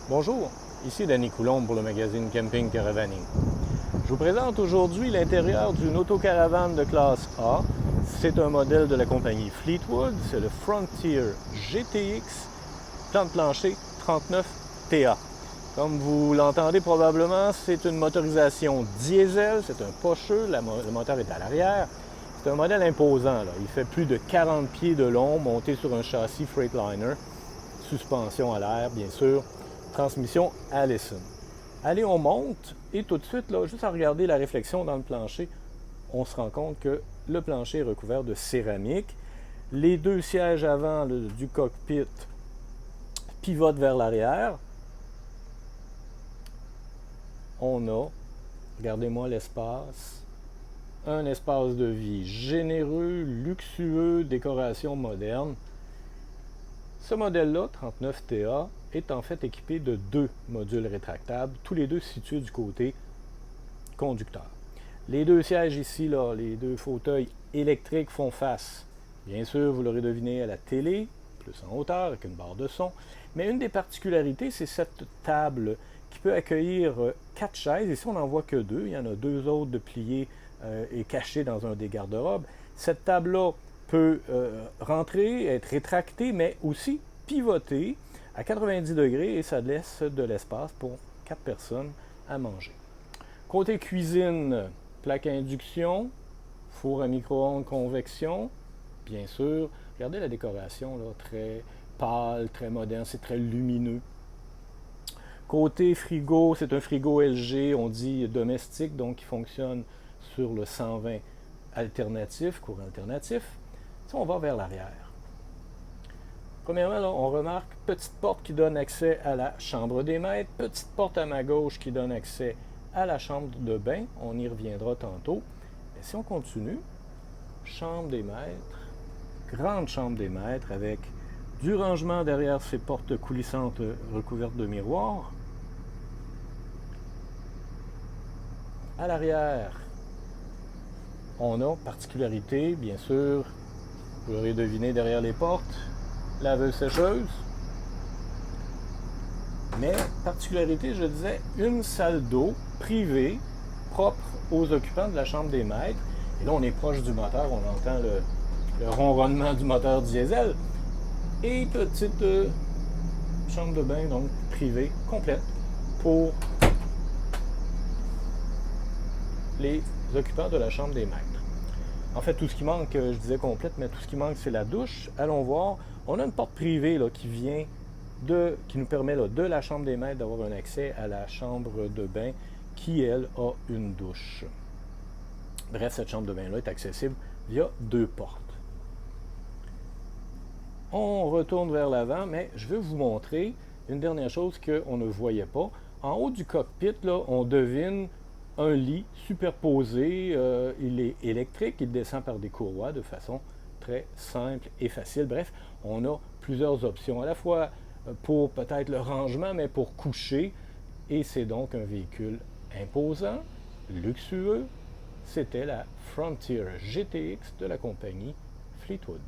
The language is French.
Bonjour, ici Danny Coulombe pour le magazine Camping Caravaning. Je vous présente aujourd'hui l'intérieur d'une autocaravane de classe A. C'est un modèle de la compagnie Fleetwood, c'est le Frontier GTX, plan de plancher 39TA. Comme vous l'entendez probablement, c'est une motorisation diesel, c'est un pocheux, le moteur est à l'arrière. C'est un modèle imposant, là. Il fait plus de 40 pieds de long, monté sur un châssis Freightliner, suspension à l'air, bien sûr, transmission Allison. Allez, on monte et tout de suite, là, juste à regarder la réflexion dans le plancher, on se rend compte que le plancher est recouvert de céramique. Les deux sièges avant du cockpit pivotent vers l'arrière. On a, regardez-moi l'espace, un espace de vie généreux, luxueux, décoration moderne. Ce modèle-là, 39TA, est en fait équipé de deux modules rétractables, tous les deux situés du côté conducteur. Les deux sièges ici, là, les deux fauteuils électriques font face, bien sûr, vous l'aurez deviné, à la télé, plus en hauteur, avec une barre de son. Mais une des particularités, c'est cette table qui peut accueillir 4 chaises. Ici, on n'en voit que 2. Il y en a 2 autres de pliés et cachés dans un des garde-robes. Cette table-là peut rentrer, être rétractée, mais aussi pivoter à 90 degrés et ça laisse de l'espace pour 4 personnes à manger. Côté cuisine, plaque à induction, four à micro-ondes convection, bien sûr. Regardez la décoration, là, très pâle, très moderne, c'est très lumineux. Côté frigo, c'est un frigo LG, on dit domestique, donc qui fonctionne sur le 120 alternatif, courant alternatif. Si on va vers l'arrière. Premièrement, là, on remarque petite porte qui donne accès à la chambre des maîtres, petite porte à ma gauche qui donne accès à la chambre de bain. On y reviendra tantôt. Et si on continue, chambre des maîtres, grande chambre des maîtres avec du rangement derrière ces portes coulissantes recouvertes de miroirs. À l'arrière, on a particularité, bien sûr, vous l'aurez deviné derrière les portes, laveuse-sécheuse. Mais, particularité, je disais, une salle d'eau privée, propre aux occupants de la chambre des maîtres. Et là, on est proche du moteur, on entend le ronronnement du moteur diesel. Et petite chambre de bain, donc privée, complète, pour les occupants de la chambre des maîtres. En fait, tout ce qui manque, je disais complète, mais tout ce qui manque, c'est la douche. Allons voir. On a une porte privée là, qui nous permet là, de la chambre des maîtres d'avoir un accès à la chambre de bain qui, elle, a une douche. Bref, cette chambre de bain-là est accessible via 2 portes. On retourne vers l'avant, mais je veux vous montrer une dernière chose qu'on ne voyait pas. En haut du cockpit, là, on devine un lit superposé. Il est électrique, il descend par des courroies de façon très simple et facile. Bref, on a plusieurs options, à la fois pour peut-être le rangement, mais pour coucher. Et c'est donc un véhicule imposant, luxueux. C'était la Frontier GTX de la compagnie Fleetwood.